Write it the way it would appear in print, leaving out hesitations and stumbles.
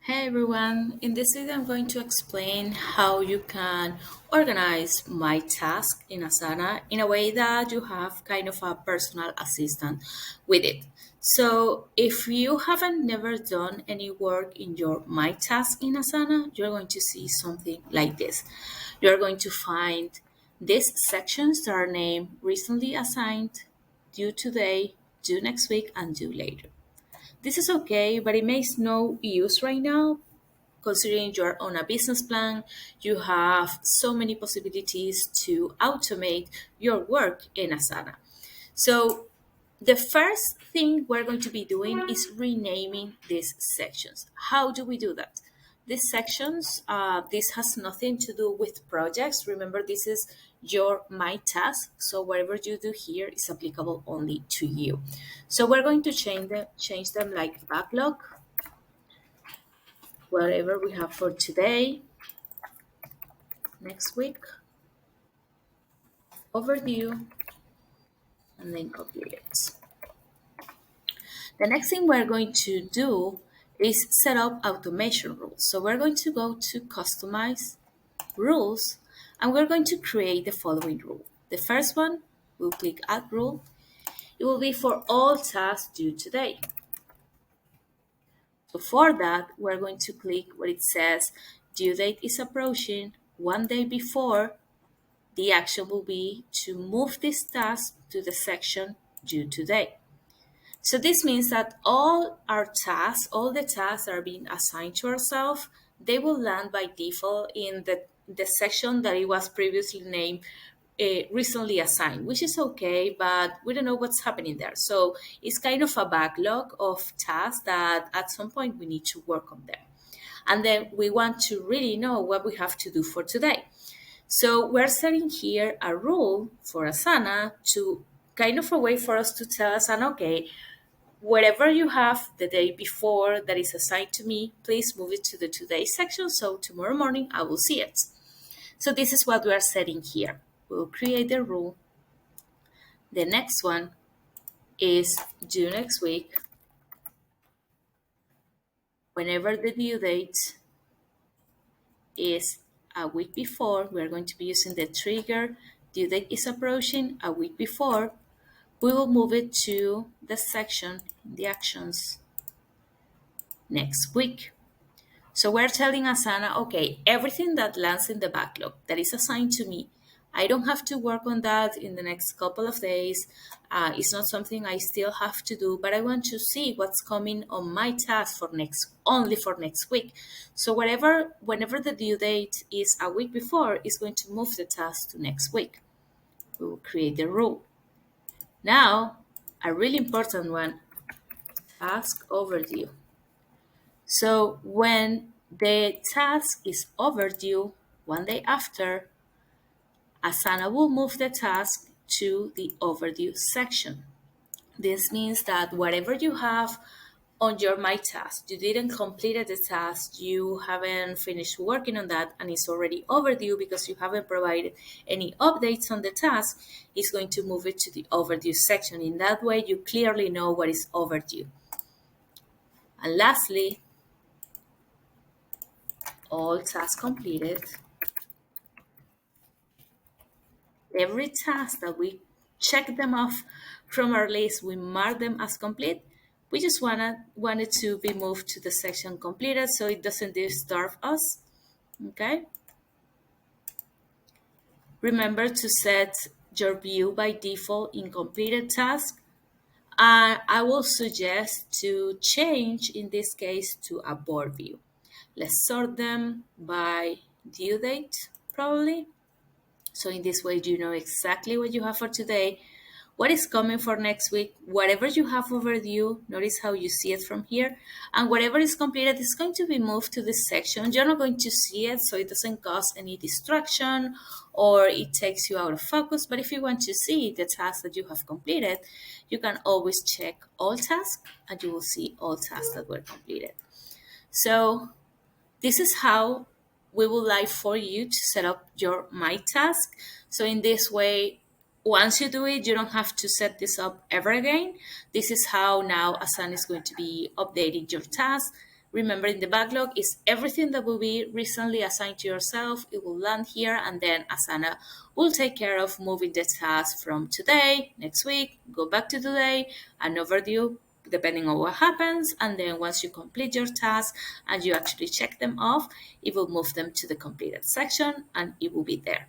Hey everyone, in this video I'm going to explain how you can organize my task in Asana in a way that you have kind of a personal assistant with it. So if you haven't never done any work in your My Task in Asana, you're going to see something like this. You're going to find these sections that are named recently assigned, due today, due next week, and due later. This is okay, but it makes no use right now considering you're on a business plan, you have so many possibilities to automate your work in Asana. So the first thing we're going to be doing is renaming these sections. How do we do that? These sections, this has nothing to do with projects. Remember, this is your My Task. So whatever you do here is applicable only to you. So we're going to change them like backlog, whatever we have for today, next week, overdue, and then complete it. The next thing we're going to do is set up automation rules. So we're going to go to customize rules and we're going to create the following rule. The first one, we'll click add rule. It will be for all tasks due today. So for that, we're going to click where it says due date is approaching 1 day before. The action will be to move this task to the section due today. So this means that all our tasks, all the tasks that are being assigned to ourselves, they will land by default in the section that it was previously named recently assigned, which is okay, but we don't know what's happening there. So it's kind of a backlog of tasks that at some point we need to work on them. And then we want to really know what we have to do for today. So we're setting here a rule for Asana to kind of a way for us to tell Asana, okay, whatever you have the day before that is assigned to me, please move it to the today section so tomorrow morning I will see it. So this is what we are setting here. We'll create the rule. The next one is due next week. Whenever the due date is a week before, we're going to be using the trigger due date is approaching a week before. We will move it to the section, the actions, next week. So we're telling Asana, okay, everything that lands in the backlog that is assigned to me, I don't have to work on that in the next couple of days. It's not something I still have to do, but I want to see what's coming on my task for only for next week. So whenever the due date is a week before, it's going to move the task to next week. We will create the rule. Now, a really important one, task overdue. So when the task is overdue 1 day after, Asana will move the task to the overdue section. This means that whatever you have on your My Task, you didn't complete the task, you haven't finished working on that, and it's already overdue because you haven't provided any updates on the task, it's going to move it to the overdue section. In that way, you clearly know what is overdue. And lastly, all tasks completed. Every task that we check them off from our list, we mark them as complete. We just want it to be moved to the section completed so it doesn't disturb us. Okay. Remember to set your view by default in completed task. I will suggest to change, in this case, to a board view. Let's sort them by due date, probably. So in this way, you know exactly what you have for today, what is coming for next week, whatever you have overdue, notice how you see it from here, and whatever is completed is going to be moved to this section. You're not going to see it, so it doesn't cause any distraction or it takes you out of focus. But if you want to see the tasks that you have completed, you can always check all tasks and you will see all tasks that were completed. So this is how we would like for you to set up your My Task. So in this way, once you do it, you don't have to set this up ever again. This is how now Asana is going to be updating your task. Remember, in the backlog is everything that will be recently assigned to yourself. It will land here, and then Asana will take care of moving the task from today, next week, go back to today, and overdue, depending on what happens. And then once you complete your task and you actually check them off, it will move them to the completed section and it will be there.